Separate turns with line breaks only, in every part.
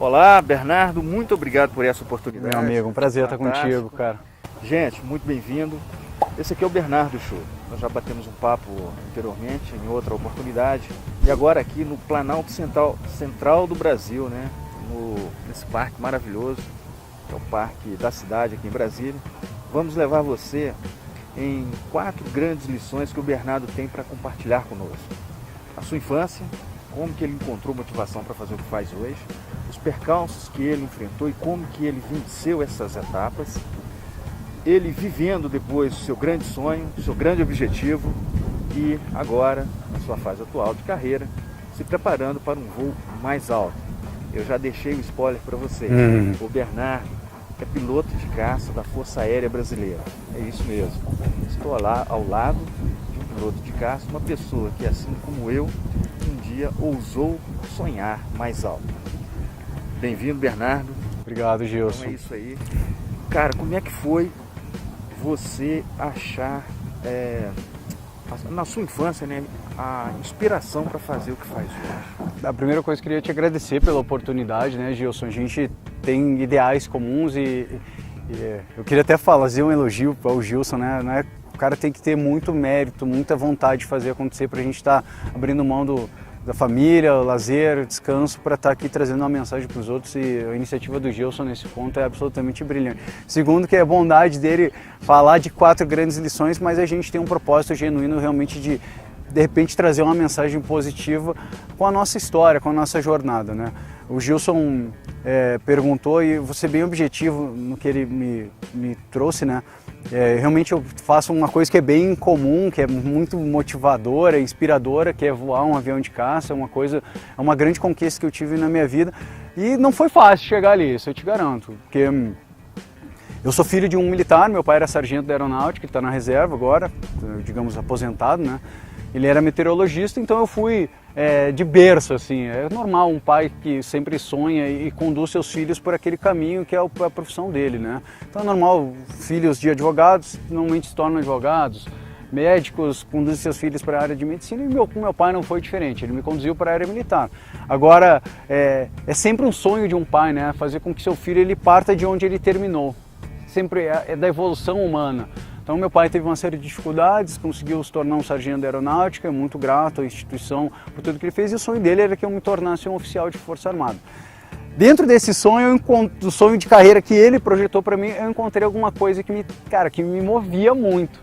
Olá, Bernardo, muito obrigado por essa oportunidade.
Meu amigo, um prazer estar contigo, cara.
Gente, muito bem-vindo. Esse aqui é o Bernardo Show. Nós já batemos um papo anteriormente, em outra oportunidade. E agora aqui no Planalto Central do Brasil, né? Nesse parque maravilhoso, que é o Parque da Cidade aqui em Brasília. Vamos levar você em 4 grandes lições que o Bernardo tem para compartilhar conosco. A sua infância, como que ele encontrou motivação para fazer o que faz hoje, os percalços que ele enfrentou e como que ele venceu essas etapas, ele vivendo depois o seu grande sonho, o seu grande objetivo e agora, na sua fase atual de carreira, se preparando para um voo mais alto. Eu já deixei o spoiler para vocês. O Bernardo é piloto de caça da Força Aérea Brasileira. É isso mesmo. Estou lá ao lado de um piloto de caça, uma pessoa que, assim como eu, um dia ousou sonhar mais alto. Bem-vindo, Bernardo.
Obrigado, Gilson.
Então é isso aí. Cara, como é que foi você achar, na sua infância, né, a inspiração para fazer o que faz hoje?
A primeira coisa, eu queria te agradecer pela oportunidade, né, Gilson? A gente tem ideais comuns e eu queria até fazer um elogio ao Gilson, né? O cara tem que ter muito mérito, muita vontade de fazer acontecer para a gente estar abrindo mão da família, o lazer, o descanso, para estar aqui trazendo uma mensagem para os outros, e a iniciativa do Gilson nesse ponto é absolutamente brilhante. Segundo, que é a bondade dele falar de 4 grandes lições, mas a gente tem um propósito genuíno realmente de repente trazer uma mensagem positiva com a nossa história, com a nossa jornada, né? O Gilson perguntou, e vou ser bem objetivo no que ele me trouxe, né? Realmente eu faço uma coisa que é bem comum, que é muito motivadora, inspiradora, que é voar um avião de caça. É uma grande conquista que eu tive na minha vida, e não foi fácil chegar ali, isso eu te garanto, porque eu sou filho de um militar. Meu pai era sargento da aeronáutica, ele está na reserva agora, digamos aposentado, né? Ele era meteorologista, então eu fui de berço, assim. É normal um pai que sempre sonha e conduz seus filhos por aquele caminho que é a profissão dele, né? Então é normal, filhos de advogados normalmente se tornam advogados, médicos conduzem seus filhos para a área de medicina, e meu pai não foi diferente, ele me conduziu para a área militar. Agora, é sempre um sonho de um pai, né? Fazer com que seu filho ele parta de onde ele terminou. Sempre é da evolução humana. Então meu pai teve uma série de dificuldades, conseguiu se tornar um sargento da aeronáutica, muito grato à instituição por tudo que ele fez, e o sonho dele era que eu me tornasse um oficial de Força Armada. Dentro desse sonho, do sonho de carreira que ele projetou para mim, eu encontrei alguma coisa que me movia muito.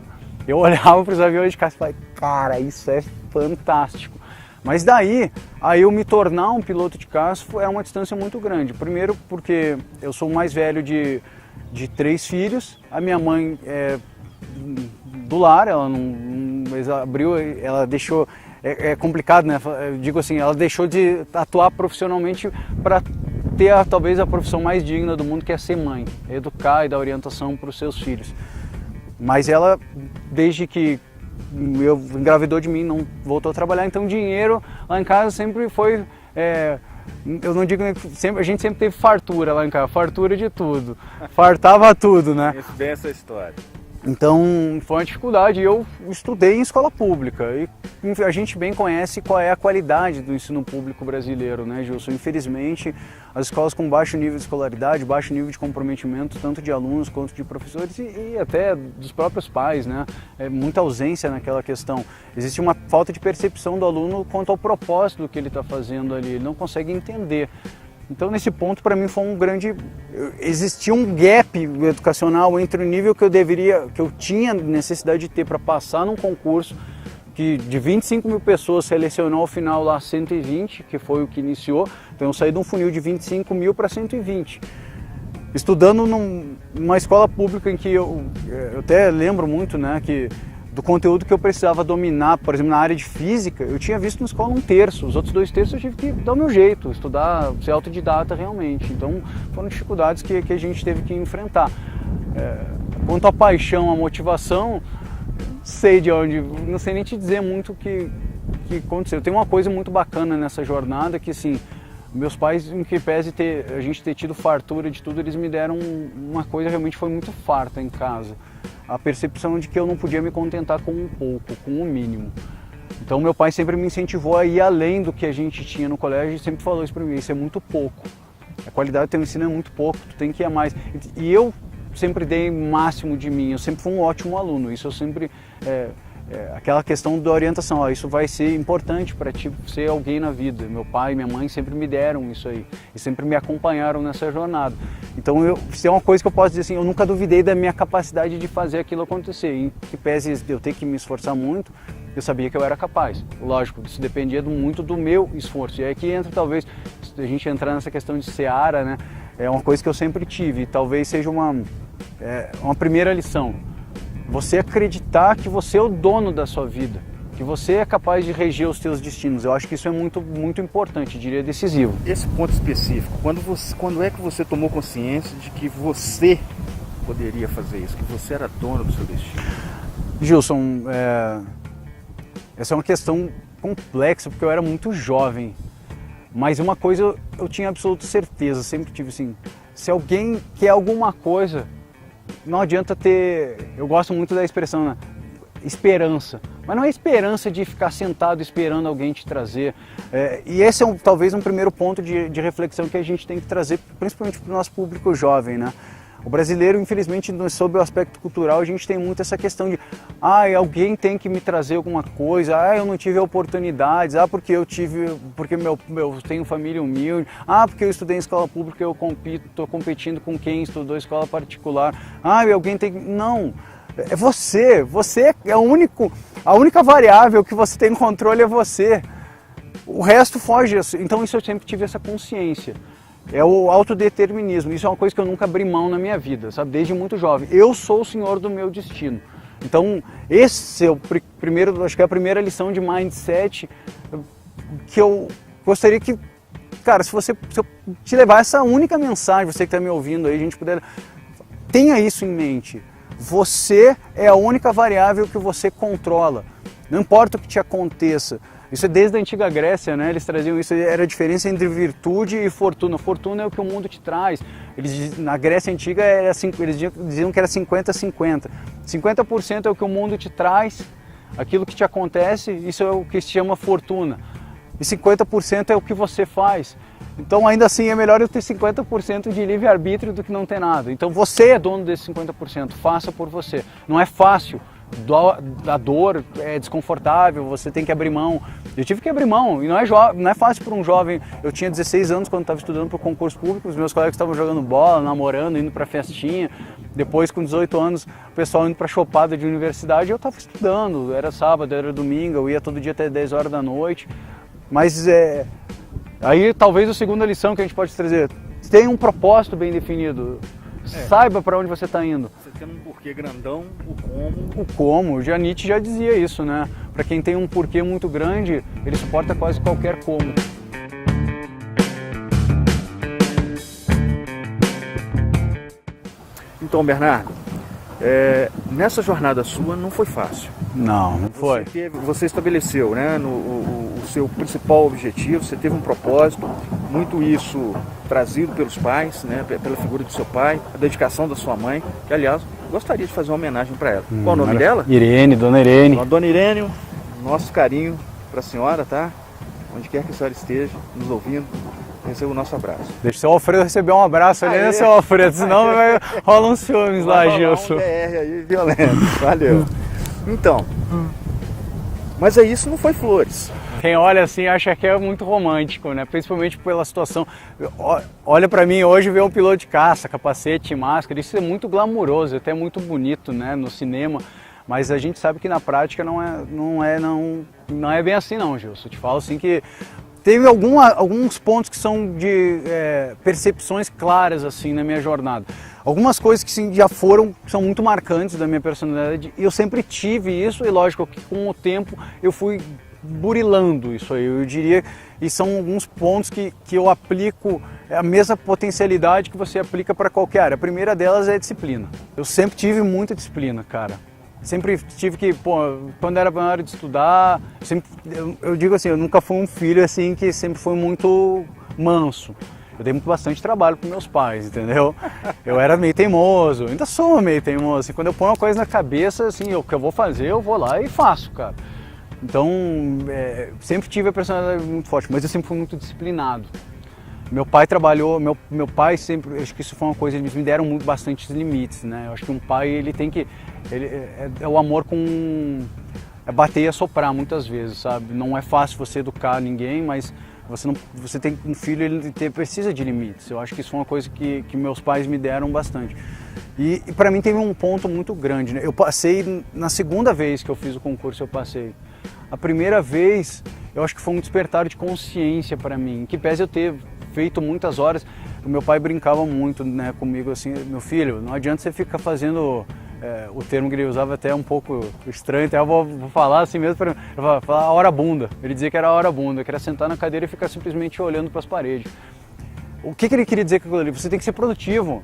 Eu olhava para os aviões de caça e falei, cara, isso é fantástico. Mas daí, eu me tornar um piloto de caça é uma distância muito grande. Primeiro porque eu sou o mais velho de 3 filhos, a minha mãe do lar, ela ela deixou, é complicado, né? Eu digo assim, ela deixou de atuar profissionalmente para ter talvez a profissão mais digna do mundo, que é ser mãe, educar e dar orientação para os seus filhos. Mas ela, desde que eu engravidou de mim, não voltou a trabalhar, então dinheiro lá em casa sempre foi, eu não digo que a gente sempre teve fartura lá em casa, fartura de tudo, fartava tudo, né?
Conheço bem essa história.
Então foi uma dificuldade. Eu estudei em escola pública e a gente bem conhece qual é a qualidade do ensino público brasileiro, né, Gilson? Infelizmente, as escolas com baixo nível de escolaridade, baixo nível de comprometimento, tanto de alunos quanto de professores e até dos próprios pais, né? Muita ausência naquela questão. Existe uma falta de percepção do aluno quanto ao propósito do que ele está fazendo ali, ele não consegue entender. Então, nesse ponto, para mim, foi existia um gap educacional entre o nível que eu tinha necessidade de ter para passar num concurso que de 25 mil pessoas selecionou ao final lá 120, que foi o que iniciou. Então, eu saí de um funil de 25 mil para 120. Estudando numa escola pública em que eu até lembro muito, né, que do conteúdo que eu precisava dominar, por exemplo, na área de física, eu tinha visto na escola 1/3, os outros 2/3 eu tive que dar o meu jeito, estudar, ser autodidata realmente. Então foram dificuldades que a gente teve que enfrentar. Quanto à paixão, à motivação, não sei nem te dizer muito o que aconteceu. Tem uma coisa muito bacana nessa jornada que, assim, meus pais, em que pese a gente ter tido fartura de tudo, eles me deram uma coisa, realmente foi muito farta em casa. A percepção de que eu não podia me contentar com um pouco, com o mínimo. Então meu pai sempre me incentivou a ir além do que a gente tinha no colégio e sempre falou isso para mim, isso é muito pouco. A qualidade do teu ensino é muito pouco, tu tem que ir a mais. E eu sempre dei o máximo de mim, eu sempre fui um ótimo aluno, isso eu sempre... aquela questão da orientação, ó, isso vai ser importante para ti ser alguém na vida. Meu pai e minha mãe sempre me deram isso aí e sempre me acompanharam nessa jornada. Então, isso é uma coisa que eu posso dizer assim, eu nunca duvidei da minha capacidade de fazer aquilo acontecer. Em que pese eu ter que me esforçar muito, eu sabia que eu era capaz. Lógico, isso dependia muito do meu esforço. E aí que entra, talvez, a gente entrar nessa questão de seara, né? É uma coisa que eu sempre tive, e talvez seja uma primeira lição. Você acreditar que você é o dono da sua vida, que você é capaz de reger os seus destinos. Eu acho que isso é muito, muito importante, diria decisivo.
Esse ponto específico, quando é que você tomou consciência de que você poderia fazer isso, que você era dono do seu destino?
Gilson, essa é uma questão complexa, porque eu era muito jovem. Mas uma coisa eu tinha absoluta certeza, sempre tive assim, se alguém quer alguma coisa, não adianta ter, eu gosto muito da expressão, né? Esperança, mas não é esperança de ficar sentado esperando alguém te trazer, e esse é talvez um primeiro ponto de reflexão que a gente tem que trazer, principalmente para o nosso público jovem, né? O brasileiro, infelizmente, sob o aspecto cultural, a gente tem muito essa questão de alguém tem que me trazer alguma coisa, eu não tive oportunidades, porque eu tenho família humilde, porque eu estudei em escola pública, eu estou competindo com quem estudou em escola particular, alguém tem que... Não, é você é a única variável que você tem controle é você, o resto foge, então isso eu sempre tive essa consciência. É o autodeterminismo, isso é uma coisa que eu nunca abri mão na minha vida, sabe? Desde muito jovem. Eu sou o senhor do meu destino. Então, esse é o primeiro, acho que é a primeira lição de mindset que eu gostaria que, cara, se eu te levar essa única mensagem, você que está me ouvindo aí, a gente puder, tenha isso em mente. Você é a única variável que você controla. Não importa o que te aconteça. Isso é desde a antiga Grécia, né? Eles traziam isso, era a diferença entre virtude e fortuna. Fortuna é o que o mundo te traz. Na Grécia Antiga, eles diziam que era 50-50. 50% é o que o mundo te traz, aquilo que te acontece, isso é o que se chama fortuna. E 50% é o que você faz. Então, ainda assim, é melhor eu ter 50% de livre-arbítrio do que não ter nada. Então, você é dono desse 50%, faça por você. Não é fácil. A dor é desconfortável, você tem que abrir mão. Eu tive que abrir mão, e não é fácil para um jovem. Eu tinha 16 anos quando estava estudando para o concurso público, os meus colegas estavam jogando bola, namorando, indo para festinha. Depois, com 18 anos, o pessoal indo para chopada de universidade, eu estava estudando. Era sábado, era domingo, eu ia todo dia até 10 horas da noite. Mas aí talvez a segunda lição que a gente pode trazer, tenha um propósito bem definido. Saiba para onde você está indo.
Você tem um porquê grandão, o como.
O como, Nietzsche já dizia isso, né? Para quem tem um porquê muito grande, ele suporta quase qualquer como.
Então, Bernardo, nessa jornada sua não foi fácil.
Não foi.
Você estabeleceu, né, o seu principal objetivo, você teve um propósito, muito isso trazido pelos pais, né, pela figura do seu pai, a dedicação da sua mãe, que aliás, gostaria de fazer uma homenagem para ela. Qual o nome dela?
Irene, Dona Irene.
Dona Irene, nosso carinho para a senhora, tá? Onde quer que a senhora esteja, nos ouvindo, receba o nosso abraço.
Deixa o seu Alfredo receber um abraço ali, né, seu Alfredo? Senão rola uns ciúmes lá, Gilson.
Um DR aí violento. Valeu. Então, mas aí isso não foi flores.
Quem olha assim acha que é muito romântico, né? Principalmente pela situação. Olha para mim hoje, vê um piloto de caça, capacete, máscara, isso é muito glamuroso, até muito bonito, né, no cinema. Mas a gente sabe que na prática não é bem assim não, Gilson. Eu te falo assim que teve alguns pontos que são de percepções claras assim na minha jornada. Algumas coisas que sim, são muito marcantes da minha personalidade e eu sempre tive isso e lógico que com o tempo eu fui burilando isso aí, eu diria, e são alguns pontos que eu aplico a mesma potencialidade que você aplica para qualquer área. A primeira delas é a disciplina. Eu sempre tive muita disciplina, cara. Sempre tive que, quando era na hora de estudar, eu digo assim, eu nunca fui um filho assim que sempre foi muito manso. Eu dei bastante trabalho para meus pais, entendeu? Eu era meio teimoso, ainda sou meio teimoso. Assim, quando eu ponho uma coisa na cabeça, assim, o que eu vou fazer, eu vou lá e faço, cara. Então, sempre tive a personalidade muito forte, mas eu sempre fui muito disciplinado. Meu pai trabalhou, meu pai sempre, acho que isso foi uma coisa, eles me deram bastantes limites, né? Eu acho que um pai, ele tem que, é o amor com, é bater e assoprar muitas vezes, sabe? Não é fácil você educar ninguém, mas você tem um filho, ele precisa de limites. Eu acho que isso foi uma coisa que meus pais me deram bastante. E para mim teve um ponto muito grande, né? Eu passei, na segunda vez que eu fiz o concurso, eu passei. A primeira vez, eu acho que foi um despertar de consciência para mim, que pese eu ter feito muitas horas, o meu pai brincava muito, né, comigo assim, meu filho, não adianta você ficar fazendo, o termo que ele usava até um pouco estranho, até eu vou falar assim mesmo, eu vou falar a hora bunda, ele dizia que era a hora bunda, que era sentar na cadeira e ficar simplesmente olhando para as paredes. O que ele queria dizer com aquilo ali? Você tem que ser produtivo,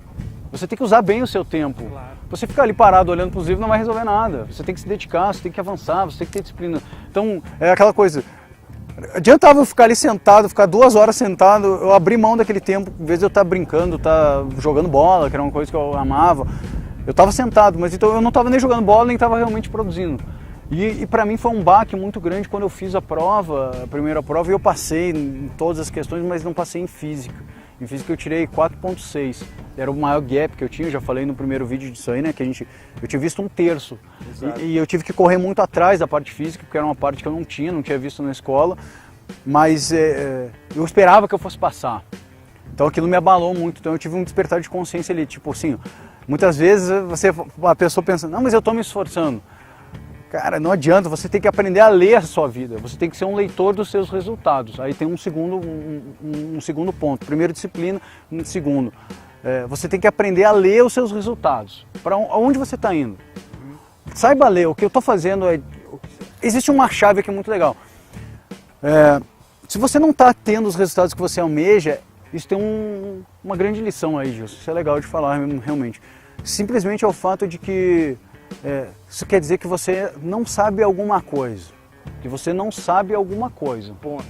você tem que usar bem o seu tempo. Claro. Você ficar ali parado olhando para os livros não vai resolver nada, você tem que se dedicar, você tem que avançar, você tem que ter disciplina. Então, é aquela coisa, adiantava eu ficar ali sentado, ficar 2 horas sentado, eu abri mão daquele tempo, em vez de eu estar brincando, estar jogando bola, que era uma coisa que eu amava, eu estava sentado, mas então eu não estava nem jogando bola, nem estava realmente produzindo. E para mim foi um baque muito grande quando eu fiz a primeira prova, e eu passei em todas as questões, mas não passei em física. Em física eu tirei 4.6, era o maior gap que eu tinha, já falei no primeiro vídeo disso aí, né, que eu tinha visto 1/3. E eu tive que correr muito atrás da parte física, porque era uma parte que eu não tinha visto na escola, mas eu esperava que eu fosse passar. Então aquilo me abalou muito, então eu tive um despertar de consciência ali, tipo assim, muitas vezes a pessoa pensa, não, mas eu estou me esforçando. Cara, não adianta, você tem que aprender a ler a sua vida, você tem que ser um leitor dos seus resultados. Aí tem um segundo ponto, primeiro disciplina, segundo, você tem que aprender a ler os seus resultados. Para onde você está indo? Saiba ler, o que eu estou fazendo existe uma chave aqui muito legal. Se você não está tendo os resultados que você almeja, isso tem uma grande lição aí, Gilson, isso é legal de falar realmente. Simplesmente é o fato de que isso quer dizer que você não sabe alguma coisa. Que você não sabe alguma coisa. Ponto.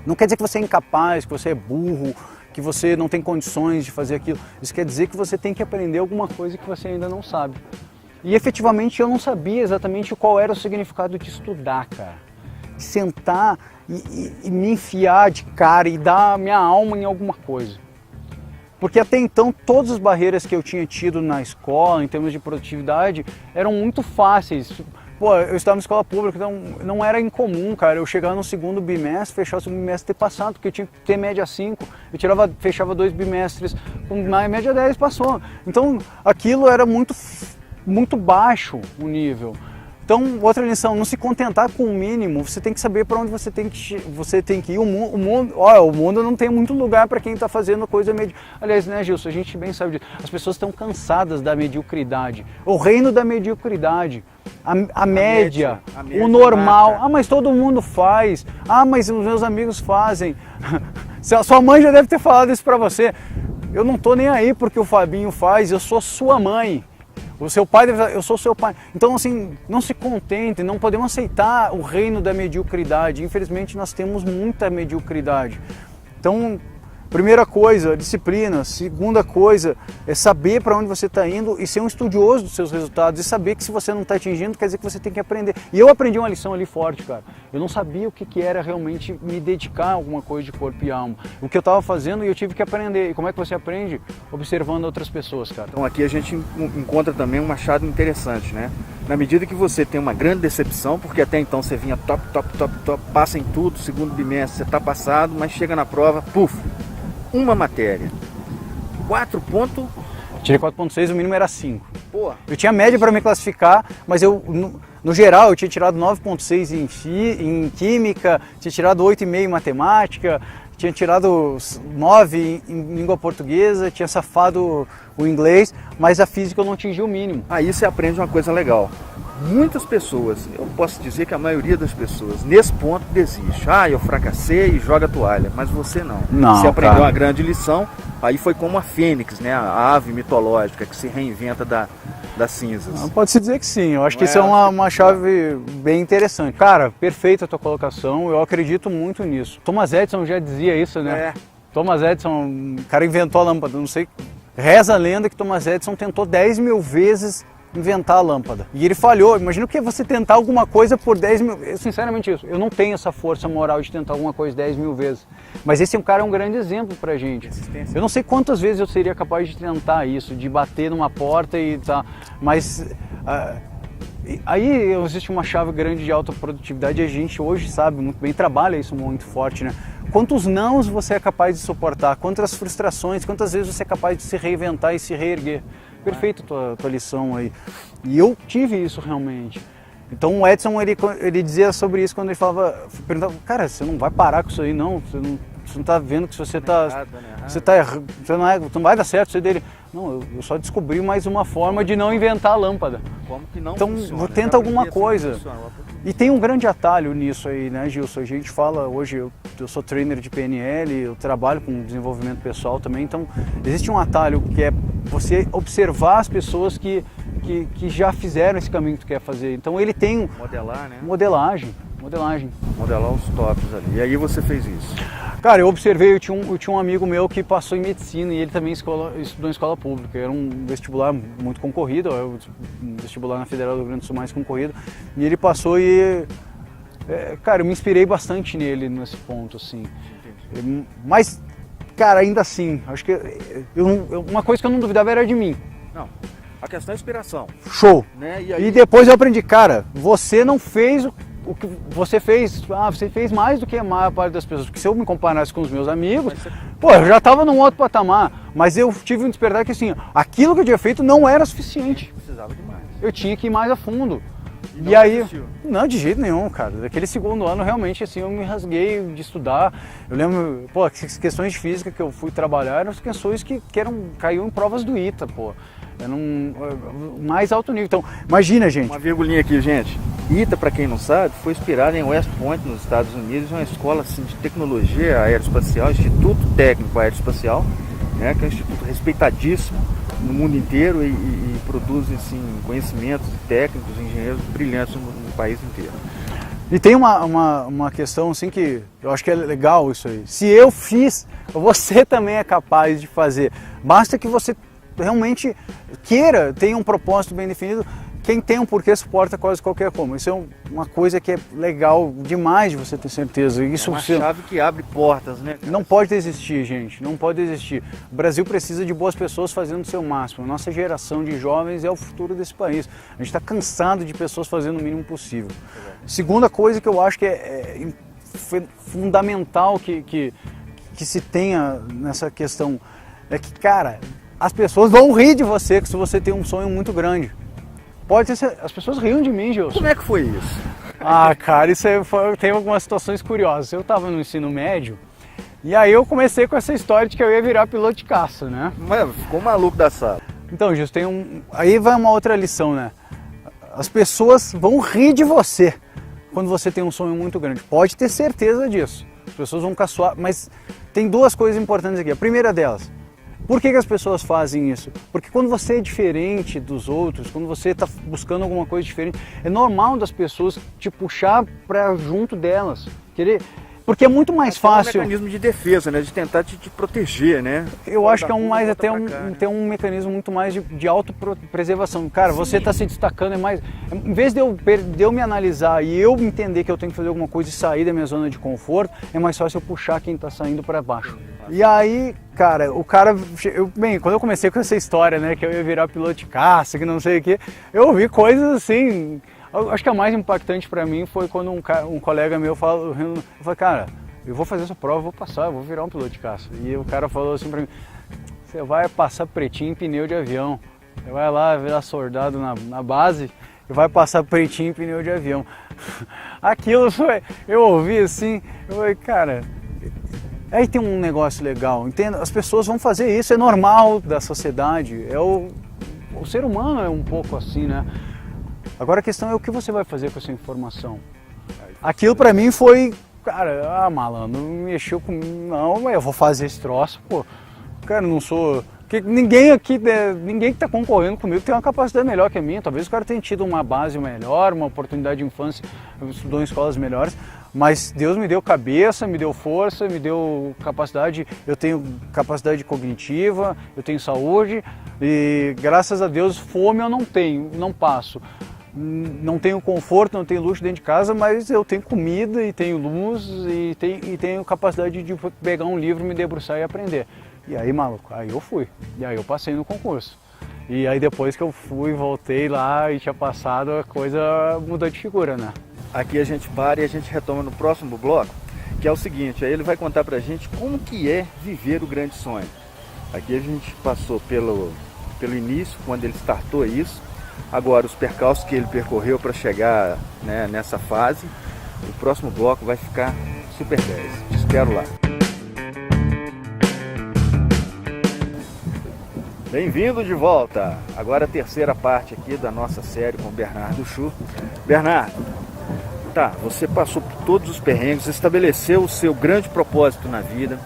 Não quer dizer que você é incapaz, que você é burro, que você não tem condições de fazer aquilo. Isso quer dizer que você tem que aprender alguma coisa que você ainda não sabe. E efetivamente eu não sabia exatamente qual era o significado de estudar, cara. De sentar e me enfiar de cara e dar a minha alma em alguma coisa. Porque até então todas as barreiras que eu tinha tido na escola, em termos de produtividade, eram muito fáceis. Pô, eu estava na escola pública, então não era incomum, cara, eu chegar no segundo bimestre, fechar o segundo bimestre ter passado, porque eu tinha que ter média 5, eu fechava 2 bimestres, com média 10 passou. Então aquilo era muito baixo o nível. Então, outra lição, não se contentar com o mínimo, você tem que saber para onde você tem que ir. O mundo não tem muito lugar para quem está fazendo coisa medíocre. Aliás, né, Gilson, a gente bem sabe disso. As pessoas estão cansadas da mediocridade. O reino da mediocridade, a média, o normal. Marca. Ah, mas todo mundo faz. Ah, mas os meus amigos fazem. Sua mãe já deve ter falado isso para você. Eu não estou nem aí porque o Fabinho faz, eu sou sua mãe. O seu pai, eu sou seu pai. Então, assim, não se contentem, não podemos aceitar o reino da mediocridade. Infelizmente, nós temos muita mediocridade. Então, primeira coisa, disciplina. Segunda coisa, é saber para onde você está indo e ser um estudioso dos seus resultados. E saber que se você não está atingindo, quer dizer que você tem que aprender. E eu aprendi uma lição ali forte, cara. Eu não sabia o que era realmente me dedicar a alguma coisa de corpo e alma. O que eu estava fazendo e eu tive que aprender. E como é que você aprende? Observando outras pessoas, cara.
Então aqui a gente encontra também uma chave interessante, né? Na medida que você tem uma grande decepção, porque até então você vinha top, passa em tudo, segundo bimestre você está passado, mas chega na prova, puf, uma matéria. 4 pontos.
Tirei 4.6, o mínimo era 5.
Pô.
Eu tinha média para me classificar, mas no geral eu tinha tirado 9.6 em química, tinha tirado 8,5 em matemática, tinha tirado 9 em língua portuguesa, tinha safado o inglês, mas a física eu não atingi o mínimo.
Aí você aprende uma coisa legal. Muitas pessoas, eu posso dizer que a maioria das pessoas, nesse ponto desiste. Ah, eu fracassei e joga a toalha, mas você não. Você aprendeu uma grande lição, aí foi como a fênix, né? A ave mitológica que se reinventa das cinzas.
Pode-se dizer que sim, eu acho que isso é uma chave bem interessante. Cara, perfeita a tua colocação, eu acredito muito nisso. Thomas Edison já dizia isso, né? Thomas Edison, o cara inventou a lâmpada, não sei, reza a lenda que Thomas Edison tentou 10.000 vezes inventar a lâmpada. E ele falhou. Imagina o que é você tentar alguma coisa por 10 mil... Sinceramente isso, eu não tenho essa força moral de tentar alguma coisa 10 mil vezes. Mas esse cara é um grande exemplo pra gente. Eu não sei quantas vezes eu seria capaz de tentar isso, de bater numa porta e tá... Mas... aí existe uma chave grande de alta produtividade e a gente hoje sabe muito bem, trabalha isso muito forte, né? Quantos nãos você é capaz de suportar, quantas frustrações, quantas vezes você é capaz de se reinventar e se reerguer. Perfeito tua lição aí. E eu tive isso realmente. Então o Edson, ele dizia sobre isso quando ele perguntava, cara, você não vai parar com isso aí não, você não tá vendo que você tá... Você tá errando, não vai dar certo isso aí dele. Não, eu só descobri mais uma forma de não inventar a lâmpada.
Como que não
então,
funciona?
Tenta alguma coisa. E tem um grande atalho nisso aí, né, Gilson? A gente fala, hoje eu sou trainer de PNL, eu trabalho com desenvolvimento pessoal também, então existe um atalho que é você observar as pessoas que já fizeram esse caminho que tu quer fazer. Então ele tem...
Modelar, né?
Modelagem.
Modelar os tops ali. E aí você fez isso?
Cara, eu observei, eu tinha um amigo meu que passou em medicina e ele também estudou em escola pública. Era um vestibular muito concorrido, um vestibular na Federal do Rio Grande do Sul mais concorrido. E ele passou e... cara, eu me inspirei bastante nele nesse ponto, assim. Mas, cara, ainda assim, acho que uma coisa que eu não duvidava era de mim.
Não, a questão é inspiração.
Show!
Né? E aí...
E depois eu aprendi, cara, você não fez o que você fez, você fez mais do que a maior parte das pessoas, porque se eu me comparasse com os meus amigos, pô, eu já estava num outro patamar, mas eu tive um despertar que assim, aquilo que eu tinha feito não era suficiente.
Precisava de mais.
Eu tinha que ir mais a fundo.
E
aí,
desistiu?
Não, de jeito nenhum, cara. Daquele segundo ano, realmente, assim, eu me rasguei de estudar. Eu lembro, pô, as questões de física que eu fui trabalhar eram as questões que caíam em provas do ITA, pô. Era mais alto nível. Então, imagina, gente.
Uma virgulinha aqui, gente. ITA, para quem não sabe, foi inspirada em West Point, nos Estados Unidos, uma escola assim, de tecnologia aeroespacial, Instituto Técnico Aeroespacial, né, que é um instituto respeitadíssimo no mundo inteiro e produz assim, conhecimentos técnicos, engenheiros brilhantes no país inteiro.
E tem uma questão assim que eu acho que é legal isso aí. Se eu fiz, você também é capaz de fazer. Basta que você realmente queira, tenha um propósito bem definido. Quem tem um porquê suporta quase qualquer como. Isso é uma coisa que é legal demais de você ter certeza. Isso
é uma chave que abre portas, né, cara?
Não pode desistir, gente. Não pode desistir. O Brasil precisa de boas pessoas fazendo o seu máximo. A nossa geração de jovens é o futuro desse país. A gente está cansado de pessoas fazendo o mínimo possível. Segunda coisa que eu acho que é fundamental que se tenha nessa questão é que, cara, as pessoas vão rir de você se você tem um sonho muito grande. Pode ser, as pessoas riam de mim, Gilson.
Como é que foi isso?
Ah, cara, isso aí tem algumas situações curiosas. Eu tava no ensino médio e aí eu comecei com essa história de que eu ia virar piloto de caça, né?
Mas ficou maluco da sala.
Então, Gilson, aí vai uma outra lição, né? As pessoas vão rir de você quando você tem um sonho muito grande. Pode ter certeza disso. As pessoas vão caçoar, mas tem duas coisas importantes aqui. A primeira delas, por que as pessoas fazem isso? Porque quando você é diferente dos outros, quando você está buscando alguma coisa diferente, é normal das pessoas te puxar para junto delas. Porque é muito mais fácil.
É um mecanismo de defesa, né? De tentar te proteger, né?
Eu acho que tem um mecanismo muito mais de autopreservação. Cara, sim, você está se destacando, em vez de eu me analisar e eu entender que eu tenho que fazer alguma coisa e sair da minha zona de conforto, é mais fácil eu puxar quem está saindo para baixo. E aí, cara, quando eu comecei com essa história, né, que eu ia virar piloto de caça, que não sei o quê, eu ouvi coisas assim. Acho que a mais impactante para mim foi quando um colega meu falou, eu falei, cara, eu vou fazer essa prova, eu vou passar, eu vou virar um piloto de caça. E o cara falou assim para mim, você vai passar pretinho em pneu de avião, você vai lá virar soldado na base e vai passar pretinho em pneu de avião. Aquilo eu ouvi assim, eu falei, cara, aí tem um negócio legal, entenda? As pessoas vão fazer isso, é normal da sociedade, o ser humano é um pouco assim, né? Agora a questão é o que você vai fazer com essa informação. Aquilo pra mim foi, cara, malandro, mexeu com... Não, mas eu vou fazer esse troço, pô. Cara, não sou Porque ninguém aqui, ninguém que está concorrendo comigo tem uma capacidade melhor que a minha. Talvez o cara tenha tido uma base melhor, uma oportunidade de infância, estudou em escolas melhores, mas Deus me deu cabeça, me deu força, me deu capacidade, eu tenho capacidade cognitiva, eu tenho saúde e graças a Deus fome eu não tenho, não passo. Não tenho conforto, não tenho luxo dentro de casa, mas eu tenho comida e tenho luz e tenho capacidade de pegar um livro, me debruçar e aprender. E aí, maluco, aí eu fui. E aí eu passei no concurso. E aí depois que eu fui, voltei lá e tinha passado, a coisa mudou de figura, né?
Aqui a gente para e a gente retoma no próximo bloco, que é o seguinte, aí ele vai contar pra gente como que é viver o grande sonho. Aqui a gente passou pelo início, quando ele startou isso, agora os percalços que ele percorreu para chegar, né, nessa fase. O próximo bloco vai ficar super 10. Te espero lá. Bem-vindo de volta! Agora a terceira parte aqui da nossa série com o Bernardo Chu. Bernardo, tá, você passou por todos os perrengues, estabeleceu o seu grande propósito na vida,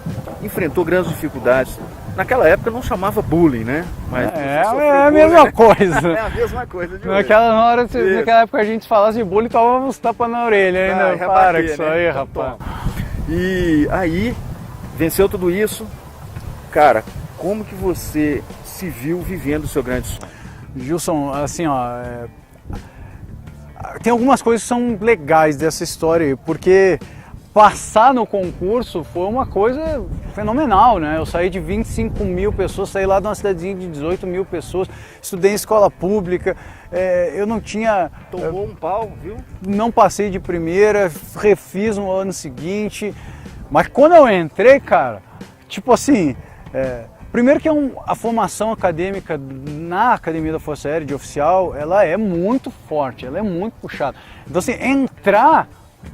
enfrentou grandes dificuldades. Naquela época não chamava bullying, né? Mas
é a mesma coisa.
É a mesma coisa de
naquela época a gente falasse bullying, tomava uns tapas na orelha ainda. Para com isso aí,
então,
rapaz.
E aí, venceu tudo isso. Cara, como que você se viu vivendo o seu grande sonho?
Gilson, assim, ó, tem algumas coisas que são legais dessa história aí, porque passar no concurso foi uma coisa fenomenal, né? Eu saí de 25 mil pessoas, saí lá de uma cidadezinha de 18 mil pessoas, estudei em escola pública, eu não tinha...
Tomou um pau, viu?
Não passei de primeira, refiz no ano seguinte, mas quando eu entrei, cara, tipo assim... Primeiro que a formação acadêmica na Academia da Força Aérea de oficial, ela é muito forte, ela é muito puxada. Então assim, entrar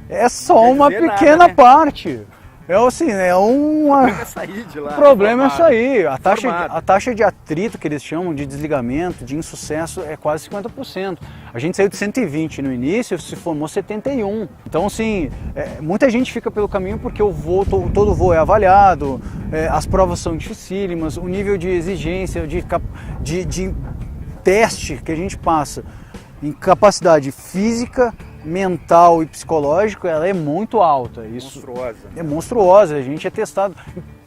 é só uma pequena
nada, né?
parte. É assim,
O problema é sair de lá.
O problema é sair. A taxa de atrito, que eles chamam de desligamento, de insucesso, é quase 50%. A gente saiu de 120 no início, se formou 71. Então, assim, muita gente fica pelo caminho porque o voo, todo voo é avaliado, as provas são dificílimas, o nível de exigência, de teste que a gente passa em capacidade física, mental e psicológico, ela é muito alta. Isso
monstruosa.
É monstruosa, a gente é testado.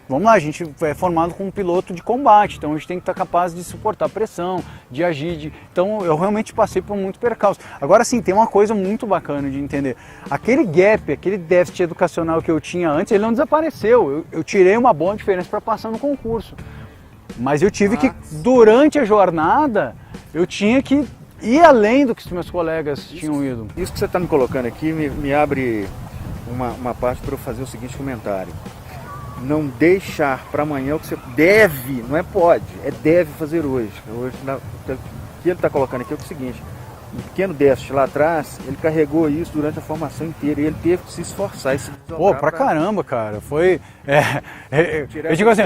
Vamos lá, a gente é formado como piloto de combate, então a gente tem que estar capaz de suportar pressão, de agir. Então eu realmente passei por muito percalço. Agora sim, tem uma coisa muito bacana de entender. Aquele gap, aquele déficit educacional que eu tinha antes, ele não desapareceu. Eu tirei uma boa diferença para passar no concurso. Mas eu tive que, durante a jornada, eu tinha que ir além do que os meus colegas tinham ido.
Isso que você está me colocando aqui me abre uma parte para eu fazer o seguinte comentário. Não deixar para amanhã o que você deve, não é pode, é deve fazer hoje. O que ele está colocando aqui é o seguinte, um pequeno déficit lá atrás, ele carregou isso durante a formação inteira e ele teve que se esforçar e se desdobrar.
Pô, pra caramba, cara, foi... eu digo assim,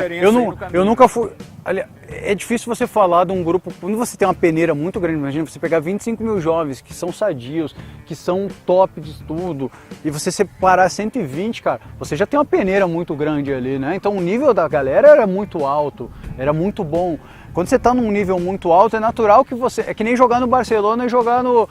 eu nunca fui... É difícil você falar de um grupo, quando você tem uma peneira muito grande, imagina você pegar 25 mil jovens que são sadios, que são top de estudo, e você separar 120, cara, você já tem uma peneira muito grande ali, né? Então o nível da galera era muito alto, era muito bom. Quando você está num nível muito alto, é natural que você... É que nem jogar no Barcelona e jogar no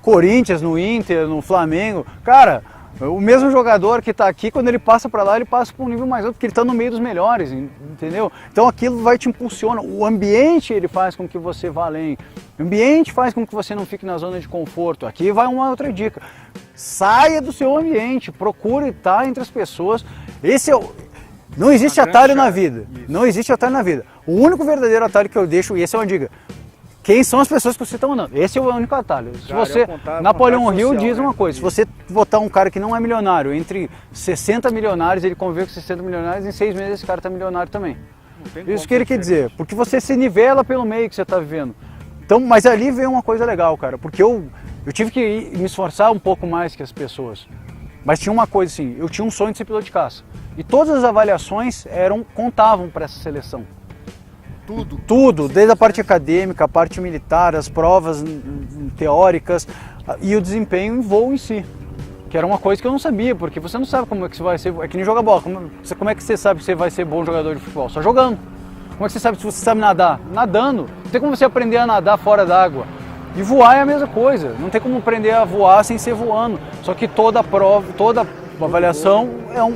Corinthians, no Inter, no Flamengo. Cara, o mesmo jogador que está aqui, quando ele passa para lá, ele passa para um nível mais alto, porque ele está no meio dos melhores, entendeu? Então aquilo vai te impulsiona. O ambiente, ele faz com que você vá além. O ambiente faz com que você não fique na zona de conforto. Aqui vai uma outra dica. Saia do seu ambiente, procure estar entre as pessoas. Esse é o... Não existe atalho na vida. Não existe atalho na vida. O único verdadeiro atalho que eu deixo, e essa é uma dica, quem são as pessoas que você está mandando? Esse é o único atalho. Se você, Napoleão Hill diz uma coisa, se você botar um cara que não é milionário, entre 60 milionários, ele convive com 60 milionários, em 6 meses esse cara está milionário também. Isso que ele quer dizer, porque você se nivela pelo meio que você está vivendo. Então, mas ali veio uma coisa legal, cara, porque eu tive que me esforçar um pouco mais que as pessoas. Mas tinha uma coisa assim, eu tinha um sonho de ser piloto de caça. E todas as avaliações contavam para essa seleção. Tudo, desde a parte acadêmica, a parte militar, as provas teóricas e o desempenho em voo em si. Que era uma coisa que eu não sabia, porque você não sabe como é que você vai ser, é que nem jogar bola. Como é que você sabe que você vai ser bom jogador de futebol? Só jogando. Como é que você sabe se você sabe nadar? Nadando. Não tem como você aprender a nadar fora d'água. E voar é a mesma coisa. Não tem como aprender a voar sem ser voando. Só que toda prova, toda avaliação,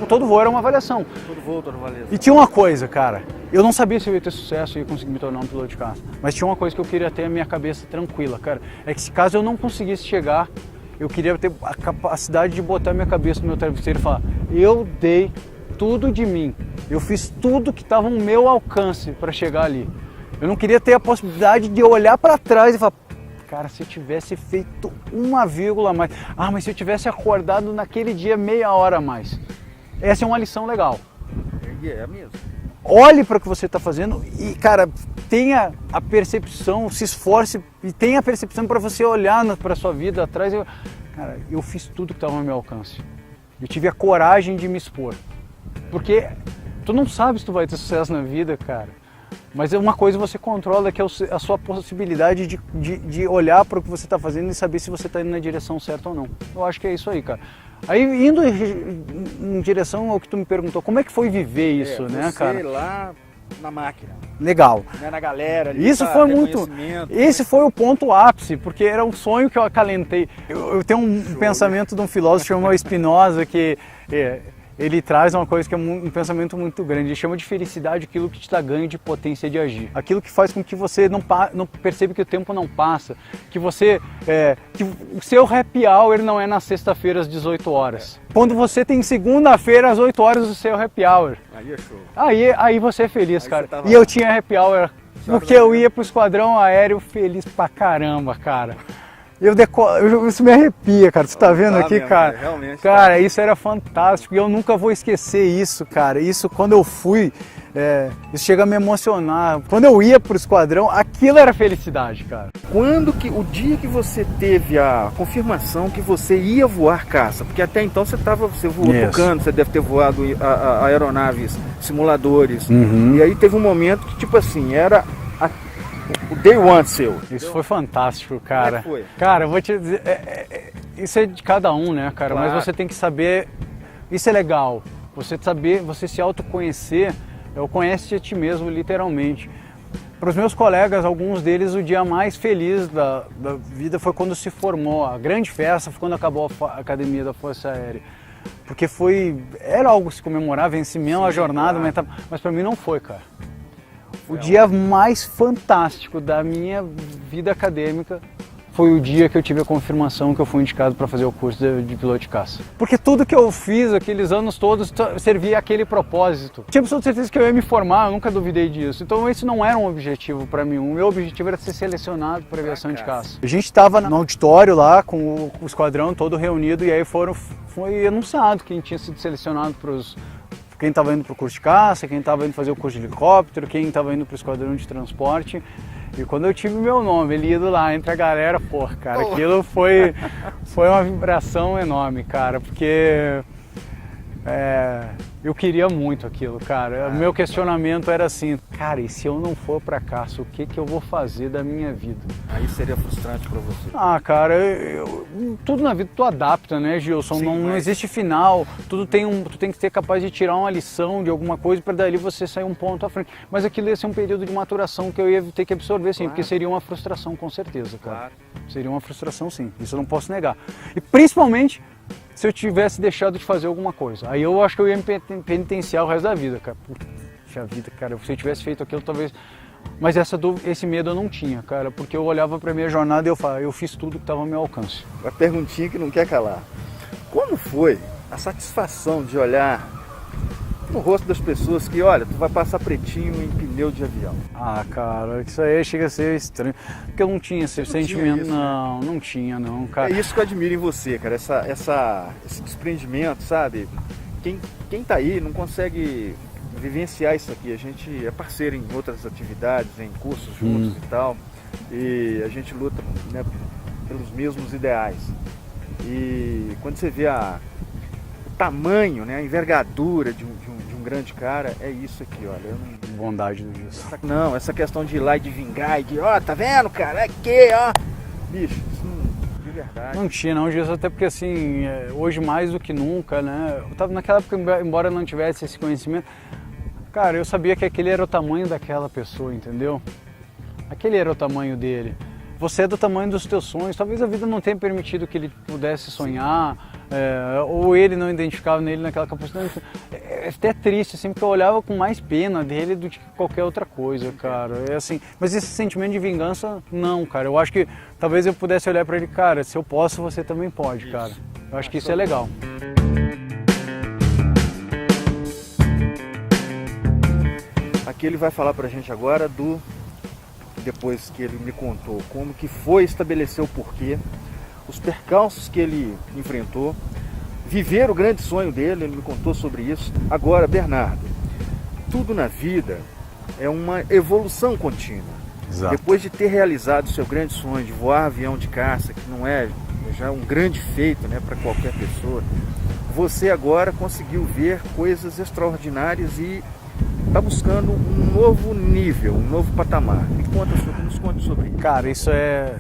todo voo era uma avaliação.
Todo voo, toda avaliação.
E tinha uma coisa, cara. Eu não sabia se eu ia ter sucesso e ia conseguir me tornar um piloto de caça. Mas tinha uma coisa que eu queria ter a minha cabeça tranquila, cara. É que se caso eu não conseguisse chegar, eu queria ter a capacidade de botar minha cabeça no meu travesseiro e falar: eu dei tudo de mim. Eu fiz tudo que estava no meu alcance para chegar ali. Eu não queria ter a possibilidade de olhar para trás e falar: cara, se eu tivesse feito uma vírgula a mais. Ah, mas se eu tivesse acordado naquele dia meia hora a mais. Essa é uma lição legal.
É mesmo.
Olhe para o que você está fazendo e, cara, tenha a percepção, se esforce e tenha a percepção para você olhar para a sua vida atrás. Cara, eu fiz tudo que estava ao meu alcance. Eu tive a coragem de me expor. Porque tu não sabe se tu vai ter sucesso na vida, cara. Mas é uma coisa que você controla, que é a sua possibilidade de olhar para o que você está fazendo e saber se você está indo na direção certa ou não. Eu acho que é isso aí, cara. Aí, indo em direção ao que tu me perguntou, como é que foi viver isso, né, cara?
Você lá na máquina.
Legal.
Né, na galera. Ali,
isso foi muito. Esse foi o ponto ápice, porque era um sonho que eu acalentei. Eu tenho um pensamento de um filósofo chamado Spinoza que ele traz uma coisa que é um pensamento muito grande. Ele chama de felicidade aquilo que te dá ganho de potência de agir. Aquilo que faz com que você não perceba que o tempo não passa. Que você... que o seu happy hour não é na sexta-feira às 18 horas. Quando você tem segunda-feira às 8 horas o seu happy hour.
Aí é show.
Aí você é feliz, cara. E eu tinha happy hour porque eu ia pro esquadrão aéreo feliz pra caramba, cara. Isso me arrepia, cara. Você tá vendo aqui,
mesmo,
cara?
Realmente.
Cara, isso era fantástico e eu nunca vou esquecer isso, cara. Isso, quando eu fui, isso chega a me emocionar. Quando eu ia pro esquadrão, aquilo era felicidade, cara.
O dia que você teve a confirmação que você ia voar caça, porque até então você voou tocando, você deve ter voado a aeronaves, simuladores.
Uhum.
E aí teve um momento que, tipo assim, era o day one seu.
Isso foi fantástico, cara.
Como é que foi?
Cara, eu vou te dizer, isso é de cada um, né, cara?
Claro.
Mas você tem que saber, isso é legal, você se autoconhecer, conhece a ti mesmo, literalmente. Para os meus colegas, alguns deles, o dia mais feliz da vida foi quando se formou. A grande festa foi quando acabou a academia da Força Aérea. Porque era algo se comemorar, vencimento, a jornada,
claro.
mas para mim não foi, cara. O dia mais fantástico da minha vida acadêmica foi o dia que eu tive a confirmação que eu fui indicado para fazer o curso de piloto de caça. Porque tudo que eu fiz aqueles anos todos servia àquele propósito. Tinha absoluta certeza que eu ia me formar, eu nunca duvidei disso. Então esse não era um objetivo para mim. O meu objetivo era ser selecionado para aviação de caça. A gente estava no auditório lá com o esquadrão todo reunido e aí foi anunciado quem tinha sido selecionado para quem estava indo para o curso de caça, quem estava indo fazer o curso de helicóptero, quem estava indo para o esquadrão de transporte. E quando eu tive meu nome lido lá entre a galera, cara, aquilo foi uma vibração enorme, cara, porque eu queria muito aquilo, cara. O meu questionamento era assim, cara, e se eu não for para caça, o que eu vou fazer da minha vida?
Aí seria frustrante para você.
Ah, cara, tudo na vida tu adapta, né, Gilson?
Sim,
não existe final, tu tem que ser capaz de tirar uma lição de alguma coisa para dali você sair um ponto à frente. Mas aquilo ia ser um período de maturação que eu ia ter que absorver, sim, claro. Porque seria uma frustração com certeza, cara. Claro. Seria uma frustração, sim, isso eu não posso negar. E principalmente se eu tivesse deixado de fazer alguma coisa. Aí eu acho que eu ia me penitenciar o resto da vida, cara. Puxa vida, cara, se eu tivesse feito aquilo, talvez... Mas esse medo eu não tinha, cara, porque eu olhava pra minha jornada e eu falava, eu fiz tudo que estava ao meu alcance.
A perguntinha que não quer calar. Como foi a satisfação de olhar no rosto das pessoas que, olha, tu vai passar pretinho em pneu de avião?
Ah, cara, isso aí chega a ser estranho, porque eu não tinha esse sentimento, não tinha, cara.
É isso que eu admiro em você, cara, esse desprendimento, sabe? Quem tá aí não consegue vivenciar isso aqui. A gente é parceiro em outras atividades, em cursos juntos e tal, e a gente luta, né, pelos mesmos ideais. E quando você vê o tamanho, né, a envergadura de um grande cara, é isso aqui, olha.
Bondade do Gilson.
Não, essa questão de ir lá e de vingar e de, ó, tá vendo, cara? É que, ó. Bicho, isso de verdade.
Não tinha, não, Gilson, até porque assim, hoje mais do que nunca, né? Eu tava naquela época, embora eu não tivesse esse conhecimento, Cara, eu sabia que aquele era o tamanho daquela pessoa, entendeu? Aquele era o tamanho dele. Você é do tamanho dos teus sonhos. Talvez a vida não tenha permitido que ele pudesse sonhar, ou ele não identificava nele naquela capacidade. É até triste, assim, porque eu olhava com mais pena dele do que qualquer outra coisa, cara. É assim, mas esse sentimento de vingança, não, cara. Eu acho que talvez eu pudesse olhar pra ele, cara, se eu posso, você também pode, cara. Eu acho que isso é legal.
Aqui ele vai falar pra gente agora depois que ele me contou como que foi estabelecer o porquê, os percalços que ele enfrentou, viver o grande sonho dele, ele me contou sobre isso. Agora, Bernardo, tudo na vida é uma evolução contínua.
Exato.
Depois de ter realizado o seu grande sonho de voar avião de caça, que não é já um grande feito, né, para qualquer pessoa, você agora conseguiu ver coisas extraordinárias e está buscando um novo nível, um novo patamar. Nos conte sobre isso.
Cara, isso é...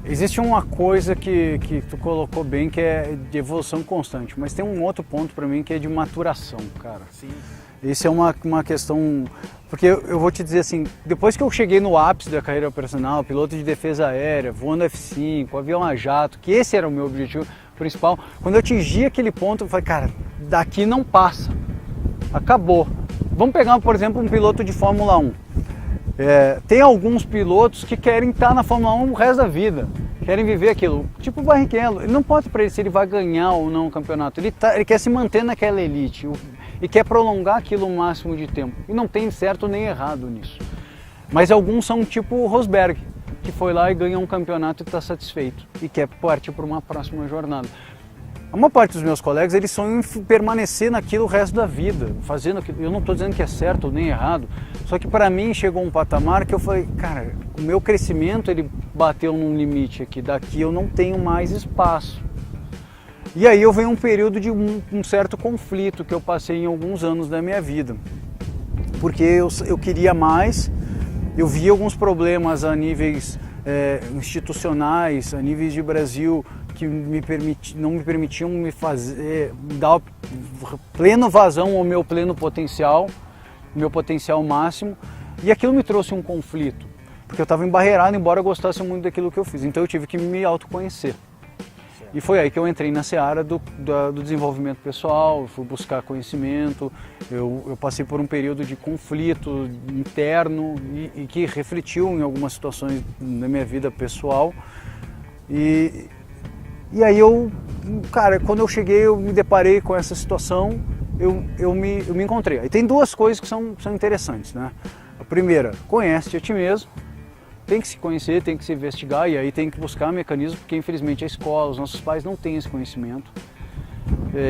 Existe uma coisa que tu colocou bem, que é de evolução constante, mas tem um outro ponto para mim que é de maturação, cara.
Sim.
Isso é uma questão... Porque eu vou te dizer assim, depois que eu cheguei no ápice da carreira operacional, piloto de defesa aérea, voando F-5, avião a jato, que esse era o meu objetivo principal, quando eu atingi aquele ponto, eu falei, cara, daqui não passa, acabou. Vamos pegar, por exemplo, um piloto de Fórmula 1. Tem alguns pilotos que querem estar na Fórmula 1 o resto da vida, querem viver aquilo. Tipo o Barrichello, ele não pode para ele se ele vai ganhar ou não o campeonato, ele quer se manter naquela elite e quer prolongar aquilo o máximo de tempo. E não tem certo nem errado nisso. Mas alguns são tipo o Rosberg, que foi lá e ganhou um campeonato e está satisfeito e quer partir para uma próxima jornada. A maior parte dos meus colegas, eles sonham em permanecer naquilo o resto da vida, fazendo aquilo. Eu não estou dizendo que é certo ou nem errado, só que para mim chegou um patamar que eu falei, cara, o meu crescimento ele bateu num limite aqui, daqui eu não tenho mais espaço. E aí eu venho um período de um certo conflito que eu passei em alguns anos da minha vida, porque eu queria mais, eu vi alguns problemas a níveis institucionais, a níveis de Brasil, que não me permitiam me dar pleno vazão ao meu pleno potencial, meu potencial máximo, e aquilo me trouxe um conflito, porque eu estava embarreirado, embora eu gostasse muito daquilo que eu fiz, então eu tive que me autoconhecer. E foi aí que eu entrei na seara do desenvolvimento pessoal, fui buscar conhecimento, eu passei por um período de conflito interno e que refletiu em algumas situações da minha vida pessoal. E aí cara, quando eu cheguei, eu me deparei com essa situação, eu me encontrei. Aí tem duas coisas que são interessantes, né? A primeira, conhece-te a ti mesmo, tem que se conhecer, tem que se investigar e aí tem que buscar mecanismos, porque infelizmente a escola, os nossos pais não têm esse conhecimento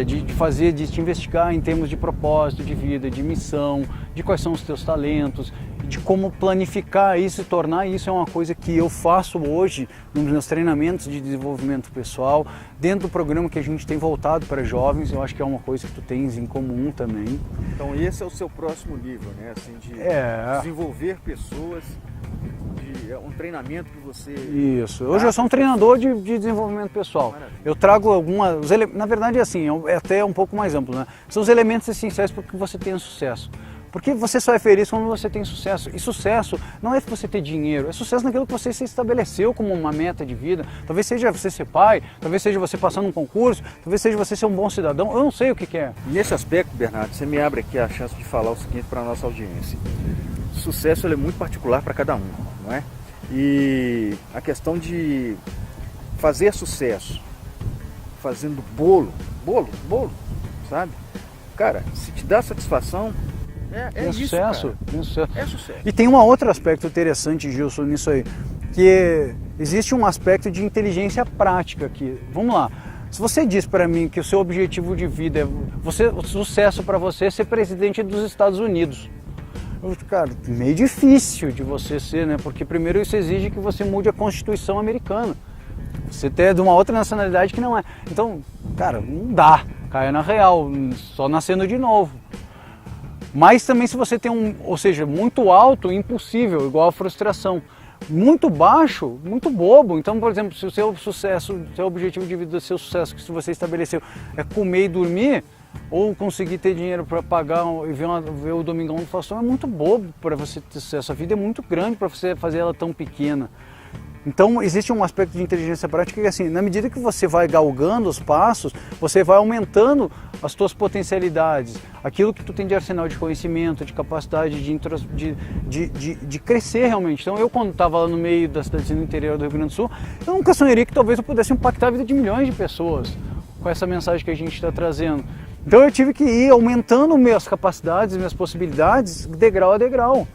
de te investigar em termos de propósito de vida, de missão, de quais são os teus talentos, de como planificar isso e tornar isso é uma coisa que eu faço hoje nos meus treinamentos de desenvolvimento pessoal, dentro do programa que a gente tem voltado para jovens. Eu acho que é uma coisa que tu tens em comum também.
Então esse é o seu próximo nível, né? Assim, de desenvolver pessoas, é um treinamento que você...
Isso, hoje eu sou um treinador de desenvolvimento pessoal. Maravilha. Eu trago algumas... Na verdade é assim, é até um pouco mais amplo, né? São os elementos essenciais para que você tenha sucesso. Porque você só é feliz quando você tem sucesso. E sucesso não é você ter dinheiro, é sucesso naquilo que você se estabeleceu como uma meta de vida. Talvez seja você ser pai, talvez seja você passar num concurso, talvez seja você ser um bom cidadão, eu não sei o que é.
Nesse aspecto, Bernardo, você me abre aqui a chance de falar o seguinte para a nossa audiência. O sucesso ele é muito particular para cada um, não é? E a questão de fazer sucesso fazendo bolo, sabe? Cara, se te dá satisfação, é isso,
sucesso,
cara.
Sucesso.
É sucesso.
E tem um outro aspecto interessante, Gilson, nisso aí, que existe um aspecto de inteligência prática aqui. Vamos lá. Se você diz para mim que o seu objetivo de vida é o sucesso para você é ser presidente dos Estados Unidos, cara, meio difícil de você ser, né? Porque primeiro isso exige que você mude a Constituição americana. Você ter de uma outra nacionalidade que não é. Então, cara, não dá. Caia na real, só nascendo de novo. Mas também se você tem ou seja, muito alto, impossível, igual a frustração. Muito baixo, muito bobo. Então, por exemplo, se o seu sucesso, seu objetivo de vida, seu sucesso que você estabeleceu é comer e dormir, ou conseguir ter dinheiro para pagar e ver o Domingão do Faustão é muito bobo para você ter sucesso. A vida é muito grande para você fazer ela tão pequena. Então existe um aspecto de inteligência prática que assim, na medida que você vai galgando os passos, você vai aumentando as tuas potencialidades, aquilo que tu tem de arsenal de conhecimento, de capacidade de crescer realmente. Então eu quando estava lá no meio da cidade do interior do Rio Grande do Sul, eu nunca sonharia que talvez eu pudesse impactar a vida de milhões de pessoas com essa mensagem que a gente está trazendo. Então eu tive que ir aumentando minhas capacidades, minhas possibilidades, degrau a degrau.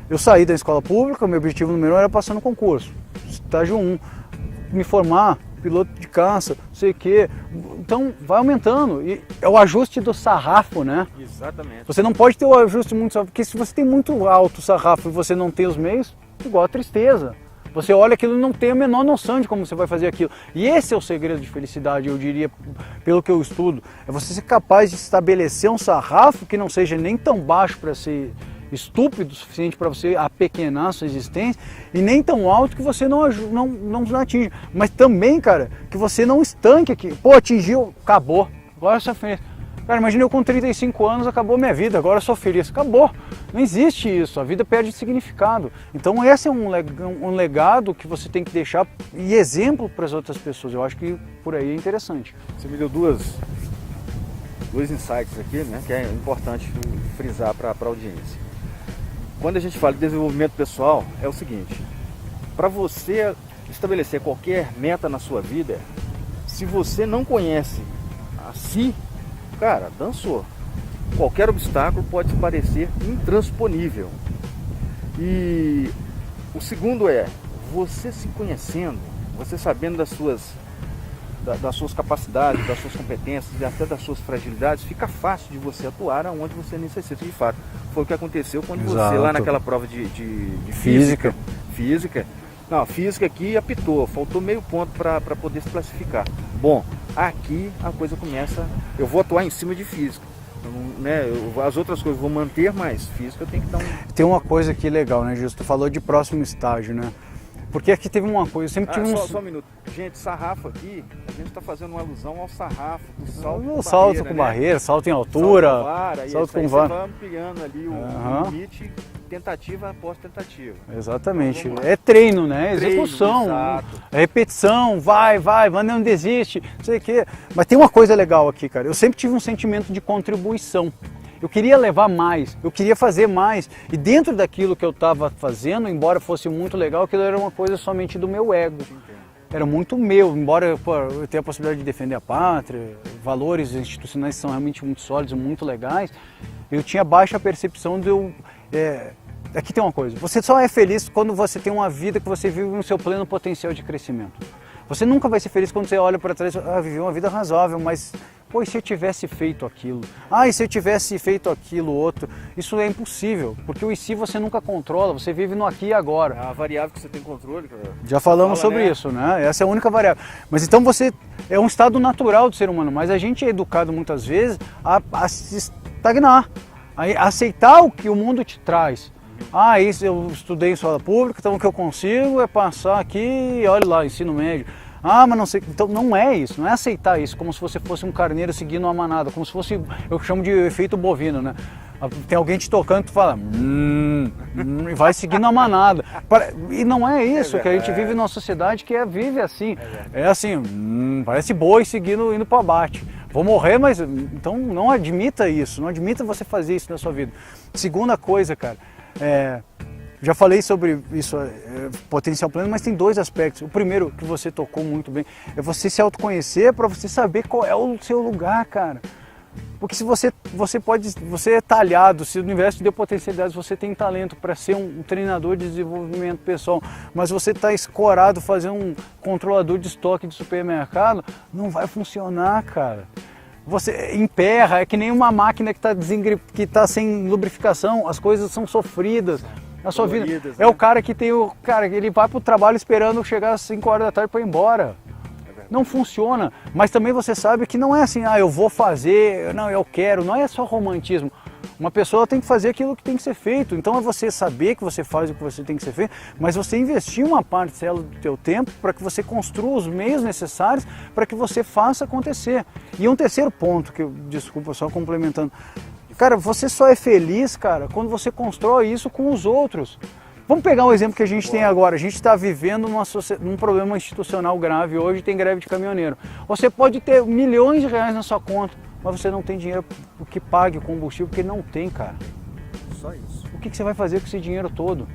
Eu saí da escola pública, meu objetivo número 1 era passar no concurso. Estágio 1, me formar, piloto de caça, não sei o quê. Então vai aumentando. E é o ajuste do sarrafo, né?
Exatamente.
Você não pode ter o ajuste muito sarrafo, porque se você tem muito alto sarrafo e você não tem os meios, igual a tristeza. Você olha aquilo e não tem a menor noção de como você vai fazer aquilo. E esse é o segredo de felicidade, eu diria, pelo que eu estudo. É você ser capaz de estabelecer um sarrafo que não seja nem tão baixo para ser estúpido o suficiente para você apequenar a sua existência e nem tão alto que você não atinge. Mas também, cara, que você não estanque aqui. Pô, atingiu, acabou. Agora eu sou feliz. Cara, imagina eu com 35 anos, acabou minha vida, agora eu sou feliz. Acabou. Não existe isso, a vida perde significado. Então esse é um legado que você tem que deixar e exemplo para as outras pessoas. Eu acho que por aí é interessante.
Você me deu dois insights aqui, né, que é importante frisar para a audiência. Quando a gente fala de desenvolvimento pessoal, é o seguinte: para você estabelecer qualquer meta na sua vida, se você não conhece a si, cara, dançou. Qualquer obstáculo pode parecer intransponível. E o segundo é, você se conhecendo, você sabendo das suas capacidades, das suas competências e até das suas fragilidades, fica fácil de você atuar aonde você necessita de fato. Foi o que aconteceu quando você lá naquela prova de física, aqui apitou, faltou meio ponto para poder se classificar. Bom, aqui a coisa começa, eu vou atuar em cima de física, né? As outras coisas eu vou manter, mas física eu tenho que dar um...
Tem uma coisa aqui legal, né, Gilson? Tu falou de próximo estágio, né? Porque aqui teve uma coisa, eu sempre tive
só um minuto. Gente, sarrafo aqui, a gente está fazendo uma alusão ao sarrafo, do
salto com barreira, salto em altura, salto com vara.
Você vai ampliando ali o limite, tentativa após tentativa.
Exatamente. Então, é treino, né? Execução, repetição, vai, não desiste, não sei o quê. Mas tem uma coisa legal aqui, cara. Eu sempre tive um sentimento de contribuição. Eu queria levar mais, eu queria fazer mais. E dentro daquilo que eu estava fazendo, embora fosse muito legal, aquilo era uma coisa somente do meu ego. Era muito meu, embora eu tenha a possibilidade de defender a pátria, valores institucionais são realmente muito sólidos, muito legais, eu tinha baixa percepção de eu... Aqui tem uma coisa, você só é feliz quando você tem uma vida que você vive no seu pleno potencial de crescimento. Você nunca vai ser feliz quando você olha para trás e vivi uma vida razoável, mas... Pô, e se eu tivesse feito aquilo? E se eu tivesse feito aquilo outro? Isso é impossível, porque o e se você nunca controla, você vive no aqui e agora.
É a variável que você tem controle, cara.
Já falamos sobre isso, né? Essa é a única variável. Mas então você é um estado natural do ser humano, mas a gente é educado muitas vezes a se estagnar, a aceitar o que o mundo te traz. Isso eu estudei em escola pública, então o que eu consigo é passar aqui, olha lá, ensino médio. Mas não sei, então não é isso, não é aceitar isso como se você fosse um carneiro seguindo uma manada, como se fosse, eu chamo de efeito bovino, né? Tem alguém te tocando, tu fala, e vai seguindo a manada. E não é isso, que a gente vive numa sociedade que vive assim. É assim, parece boi seguindo, indo para abate. Vou morrer, mas então não admita isso, não admita você fazer isso na sua vida. Segunda coisa, cara, já falei sobre isso, potencial pleno, mas tem dois aspectos. O primeiro, que você tocou muito bem, é você se autoconhecer para você saber qual é o seu lugar, cara. Porque se você é talhado, se o universo te deu potencialidades, você tem talento para ser um treinador de desenvolvimento pessoal, mas você está escorado fazer um controlador de estoque de supermercado, não vai funcionar, cara. Você emperra, é que nem uma máquina que tá sem lubrificação, as coisas são sofridas. Na sua vida, é o cara que ele vai para o trabalho esperando chegar às 5 horas da tarde para ir embora. Não funciona, mas também você sabe que não é assim, eu vou fazer, não, eu quero, não é só romantismo. Uma pessoa tem que fazer aquilo que tem que ser feito. Então é você saber que você faz o que você tem que ser feito, mas você investir uma parcela do teu tempo para que você construa os meios necessários para que você faça acontecer. E um terceiro ponto, desculpa, só complementando. Cara, você só é feliz, cara, quando você constrói isso com os outros. Vamos pegar um exemplo que a gente tem agora. A gente está vivendo num problema institucional grave hoje, tem greve de caminhoneiro. Você pode ter milhões de reais na sua conta, mas você não tem dinheiro que pague o combustível, porque não tem, cara.
Só isso.
O que você vai fazer com esse dinheiro todo?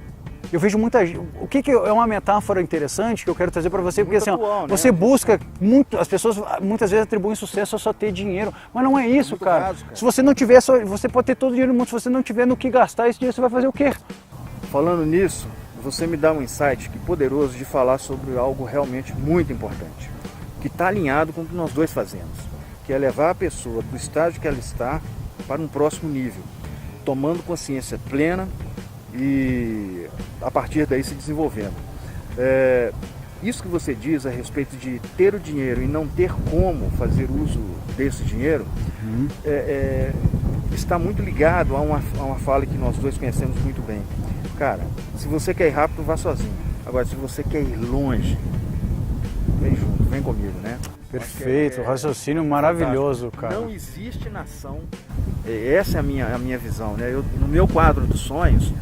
Eu vejo muita gente. O que é uma metáfora interessante que eu quero trazer para você, porque assim,
atual,
você
né?
busca muito, as pessoas muitas vezes atribuem sucesso a só ter dinheiro, mas não é isso, cara. Se você não tiver, você pode ter todo o dinheiro do mundo, se você não tiver no que gastar esse dinheiro, você vai fazer o quê?
Falando nisso, você me dá um insight poderoso de falar sobre algo realmente muito importante, que está alinhado com o que nós dois fazemos, que é levar a pessoa do estágio que ela está para um próximo nível, tomando consciência plena e a partir daí se desenvolvendo. Isso que você diz a respeito de ter o dinheiro e não ter como fazer uso desse dinheiro, está muito ligado a uma fala que nós dois conhecemos muito bem. Cara, se você quer ir rápido, vá sozinho. Agora, se você quer ir longe, vem junto, vem comigo, né?
Perfeito, raciocínio maravilhoso, cara.
Não existe nação, essa é a minha visão, né? No meu quadro dos sonhos,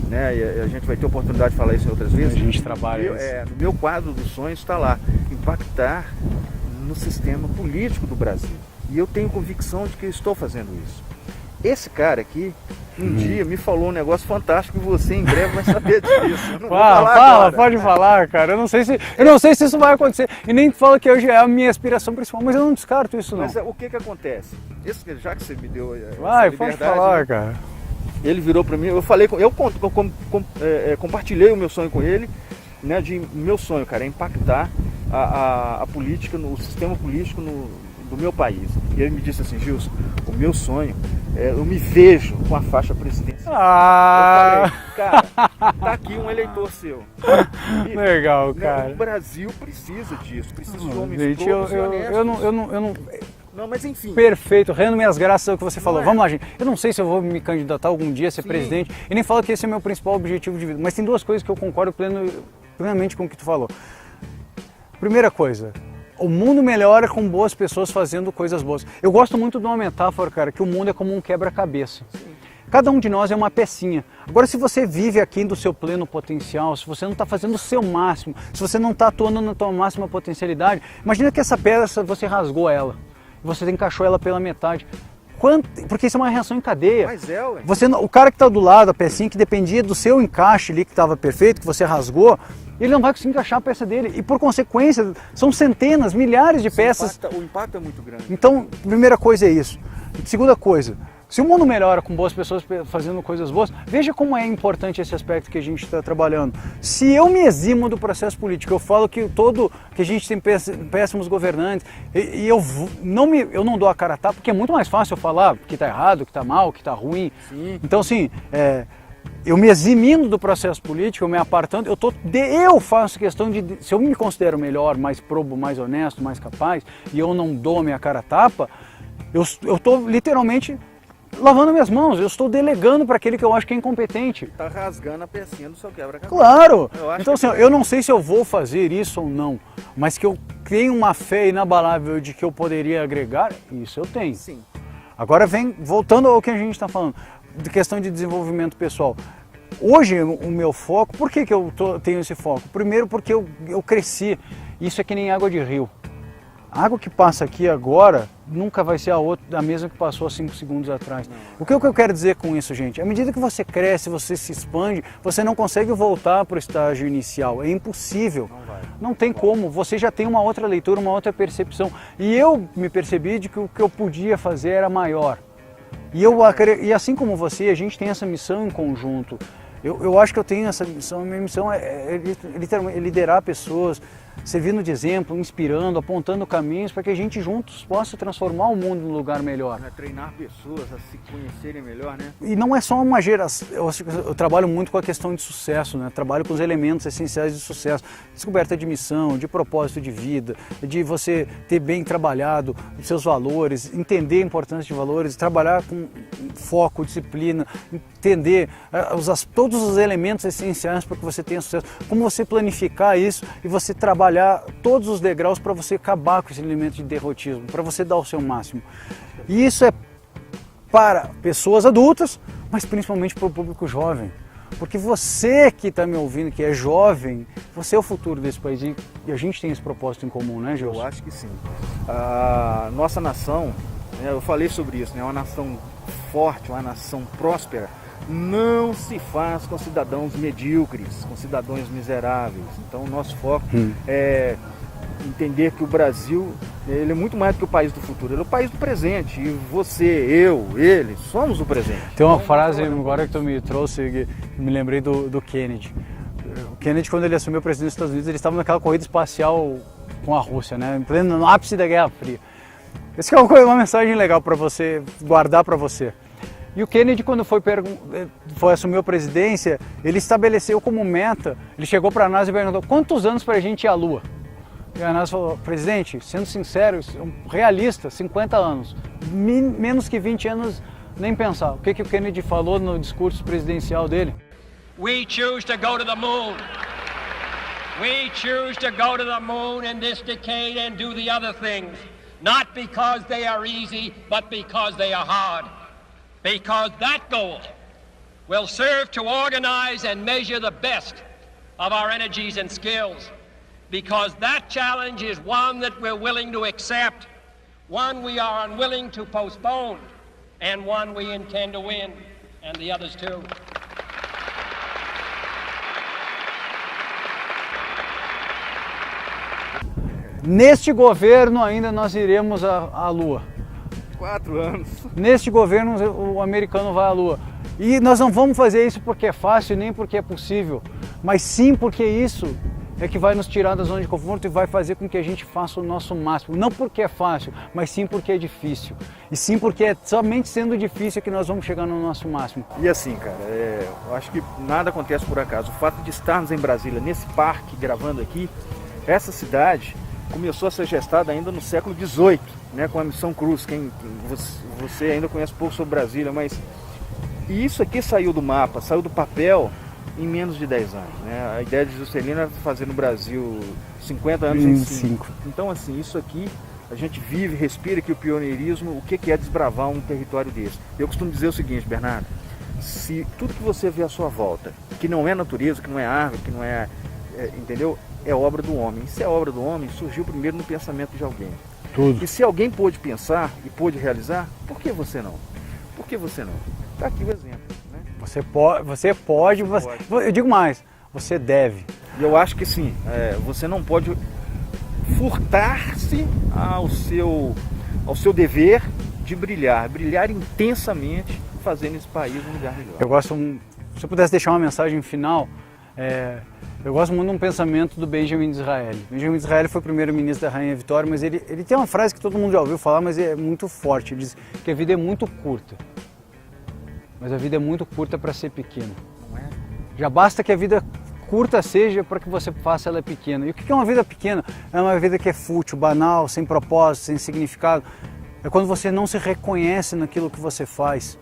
né? E a gente vai ter oportunidade de falar isso outras vezes.
A gente trabalha isso.
No meu quadro dos sonhos está lá, impactar no sistema político do Brasil. E eu tenho convicção de que eu estou fazendo isso. Esse cara aqui, um dia me falou um negócio fantástico e você em breve vai saber disso.
Pode falar, cara. Eu não sei se isso vai acontecer. E nem falo que hoje é a minha aspiração principal, mas eu não descarto isso, não.
Mas o que acontece? Já que você me deu
pode falar, né, cara.
Ele virou para mim, eu falei, compartilhei o meu sonho com ele, né? Meu sonho, cara, é impactar a política, o sistema político do meu país. E ele me disse assim: Gilson, o meu sonho eu me vejo com a faixa presidencial. Eu falei, cara, tá aqui um eleitor seu. E,
legal, cara.
O Brasil precisa disso, precisa de homens
gente,
todos e honestos.
Eu não...
Não, mas enfim.
Perfeito, rendo minhas graças ao que você falou.
É.
Vamos lá, gente. Eu não sei se eu vou me candidatar algum dia a ser
Sim.
presidente, e nem falo que esse é o meu principal objetivo de vida, mas tem duas coisas que eu concordo plenamente com o que tu falou. Primeira coisa, o mundo melhora com boas pessoas fazendo coisas boas. Eu gosto muito de uma metáfora, cara, que o mundo é como um quebra-cabeça. Cada um de nós é uma pecinha. Agora, se você vive aquém do seu pleno potencial, se você não está fazendo o seu máximo, se você não está atuando na tua máxima potencialidade, imagina que essa peça você rasgou ela, você encaixou ela pela metade. Porque isso é uma reação em cadeia.
Mas ué.
O cara que está do lado, a pecinha que dependia do seu encaixe ali, que estava perfeito, que você rasgou, ele não vai conseguir encaixar a peça dele. E por consequência, são centenas, milhares de peças.
O impacto é muito grande.
Então, primeira coisa é isso. Segunda coisa, se o mundo melhora com boas pessoas fazendo coisas boas, veja como é importante esse aspecto que a gente está trabalhando. Se eu me eximo do processo político, eu falo que a gente tem péssimos governantes, e eu não dou a cara a tapa, porque é muito mais fácil eu falar que está errado, que está mal, que está ruim.
Sim.
Então, assim, eu me eximindo do processo político, eu me apartando, eu faço questão de, se eu me considero melhor, mais probo, mais honesto, mais capaz, e eu não dou a minha cara a tapa, eu estou literalmente lavando minhas mãos, eu estou delegando para aquele que eu acho que é incompetente.
Tá rasgando a pecinha do seu quebra-cabeça.
Claro! Então assim, eu não sei se eu vou fazer isso ou não, mas que eu tenho uma fé inabalável de que eu poderia agregar, isso eu tenho.
Sim.
Agora voltando ao que a gente está falando, de questão de desenvolvimento pessoal. Hoje o meu foco, por que eu tenho esse foco? Primeiro porque eu cresci, isso é que nem água de rio. A água que passa aqui agora nunca vai ser a mesma que passou há 5 segundos atrás. O que eu quero dizer com isso, gente? À medida que você cresce, você se expande, você não consegue voltar para o estágio inicial. É impossível. Não tem como. Você já tem uma outra leitura, uma outra percepção. E eu me percebi de que o que eu podia fazer era maior. E assim como você, a gente tem essa missão em conjunto. Eu acho que eu tenho essa missão. A minha missão é liderar pessoas, servindo de exemplo, inspirando, apontando caminhos para que a gente juntos possa transformar o mundo num lugar melhor.
Treinar pessoas a se conhecerem melhor, né?
E não é só uma geração, eu trabalho muito com a questão de sucesso, né? Trabalho com os elementos essenciais de sucesso, descoberta de missão, de propósito de vida, de você ter bem trabalhado os seus valores, entender a importância de valores, trabalhar com foco, disciplina, entender todos os elementos essenciais para que você tenha sucesso, como você planificar isso e você trabalhar todos os degraus para você acabar com esse elemento de derrotismo, para você dar o seu máximo. E isso é para pessoas adultas, mas principalmente para o público jovem. Porque você que está me ouvindo, que é jovem, você é o futuro desse país e a gente tem esse propósito em comum, né, Gilson?
Eu acho que sim. A nossa nação, eu falei sobre isso, né, uma nação forte, uma nação próspera, não se faz com cidadãos medíocres, com cidadãos miseráveis. Então o nosso foco é entender que o Brasil, ele é muito mais do que o país do futuro, ele é o país do presente. E você, eu, ele, somos o presente.
Tem uma frase agora que tu me trouxe, que me lembrei do Kennedy. O Kennedy, quando ele assumiu a presidência dos Estados Unidos, ele estava naquela corrida espacial com a Rússia, né, no ápice da Guerra Fria. Essa é uma mensagem legal para você guardar para você. E o Kennedy, quando foi assumir a presidência, ele estabeleceu como meta, ele chegou para a NASA e perguntou: quantos anos para a gente ir à Lua? E a NASA falou: presidente, sendo sincero, realista, 50 anos, menos que 20 anos, nem pensar. O que o Kennedy falou no discurso presidencial dele?
We choose to go to the moon. We choose to go to the moon in this decade and do the other things, not because they are easy, but because they are hard. Because that goal will serve to organize and measure the best of our energies and skills. Because that challenge is one that we're willing to accept, one we are unwilling to postpone, and one we intend to win, and the others too.
Neste governo ainda nós iremos à Lua.
4 anos.
Neste governo o americano vai à Lua. E nós não vamos fazer isso porque é fácil, nem porque é possível, mas sim porque isso é que vai nos tirar da zona de conforto e vai fazer com que a gente faça o nosso máximo. Não porque é fácil, mas sim porque é difícil. E sim porque é somente sendo difícil que nós vamos chegar no nosso máximo.
E assim, cara, eu acho que nada acontece por acaso. O fato de estarmos em Brasília, nesse parque, gravando aqui, essa cidade começou a ser gestada ainda no século XVIII, né, com a Missão Cruz. Você ainda conhece pouco sobre Brasília, mas isso aqui saiu do mapa, saiu do papel em menos de 10 anos. Né? A ideia de Juscelino era fazer no Brasil 50 anos em 5. Então, assim, isso aqui, a gente vive, respira aqui o pioneirismo, o que é desbravar um território desse. Eu costumo dizer o seguinte, Bernardo, se tudo que você vê à sua volta, que não é natureza, que não é árvore, que não entendeu? É obra do homem. E se é obra do homem, surgiu primeiro no pensamento de alguém.
Tudo.
E se alguém pôde pensar e pôde realizar, por que você não? Por que você não? Está aqui o exemplo. Né?
Você pode. Eu digo mais, você deve.
E eu acho que sim, você não pode furtar-se ao seu dever de brilhar intensamente, fazendo esse país um lugar melhor.
Eu gosto, se eu pudesse deixar uma mensagem final, eu gosto muito de um pensamento do Benjamin Disraeli. Benjamin Disraeli foi o primeiro-ministro da Rainha Vitória, mas ele tem uma frase que todo mundo já ouviu falar, mas é muito forte. Ele diz que a vida é muito curta, mas a vida é muito curta para ser pequena.
Não é?
Já basta que a vida curta seja para que você faça ela pequena. E o que é uma vida pequena? É uma vida que é fútil, banal, sem propósito, sem significado. É quando você não se reconhece naquilo que você faz.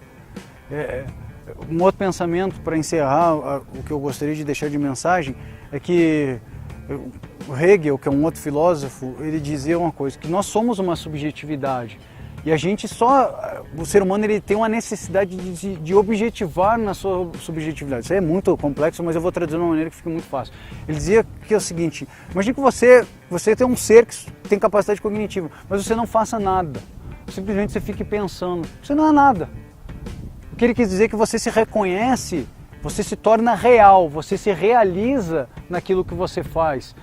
Um outro pensamento para encerrar, o que eu gostaria de deixar de mensagem, é que o Hegel, que é um outro filósofo, ele dizia uma coisa, que nós somos uma subjetividade. E a gente o ser humano ele tem uma necessidade de objetivar na sua subjetividade. Isso é muito complexo, mas eu vou traduzir de uma maneira que fica muito fácil. Ele dizia que é o seguinte, imagine que você tem um ser que tem capacidade cognitiva, mas você não faça nada. Simplesmente você fique pensando, você não é nada. O que ele quis dizer é que você se reconhece, você se torna real, você se realiza naquilo que você faz.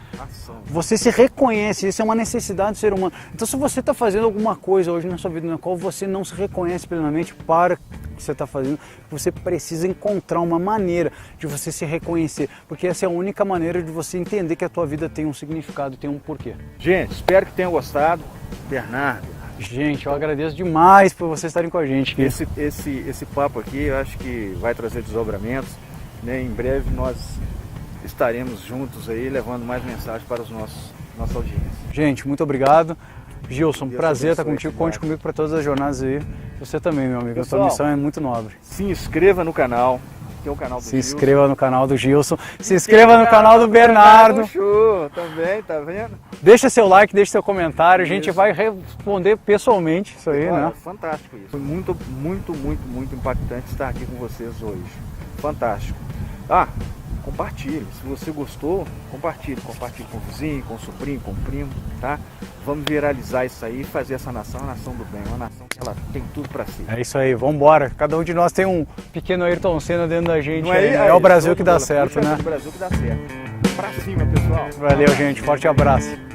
Você se reconhece, isso é uma necessidade do ser humano. Então se você está fazendo alguma coisa hoje na sua vida na qual você não se reconhece plenamente, para, que você está fazendo, você precisa encontrar uma maneira de você se reconhecer, porque essa é a única maneira de você entender que a tua vida tem um significado, tem um porquê.
Gente, espero que tenham gostado. Bernardo,
gente, eu agradeço demais por vocês estarem com a gente aqui.
Esse papo aqui eu acho que vai trazer desdobramentos, né? Em breve nós estaremos juntos aí levando mais mensagens para os nossa audiência.
Gente, muito obrigado. Gilson,
Deus
prazer estar
abençoe,
contigo.
cara.
Conte comigo para todas as jornadas aí. Você também, meu amigo.
Pessoal,
a tua missão é muito nobre.
Se inscreva no canal, que é o canal do
Se
Gilson.
inscreva no canal do Gilson. Se inscreva no canal do Bernardo.
Show, também, tá vendo?
Deixa seu like, deixa seu comentário. A gente
Isso.
vai responder pessoalmente isso aí,
Olha,
né?
fantástico isso. Foi muito, muito, muito, muito impactante estar aqui com vocês hoje. Fantástico. Compartilhe. Se você gostou, compartilhe. Compartilhe com o vizinho, com o sobrinho, com o primo, tá? Vamos viralizar isso aí e fazer essa nação a nação do bem. Uma nação que ela tem tudo para si.
É isso aí, vamos embora. Cada um de nós tem um pequeno Ayrton Senna dentro da gente.
Não é,
É o Brasil que dá
bola.
certo,
Puxa,
né?
É o Brasil que dá certo. Pra cima, pessoal.
Valeu, gente. Forte abraço.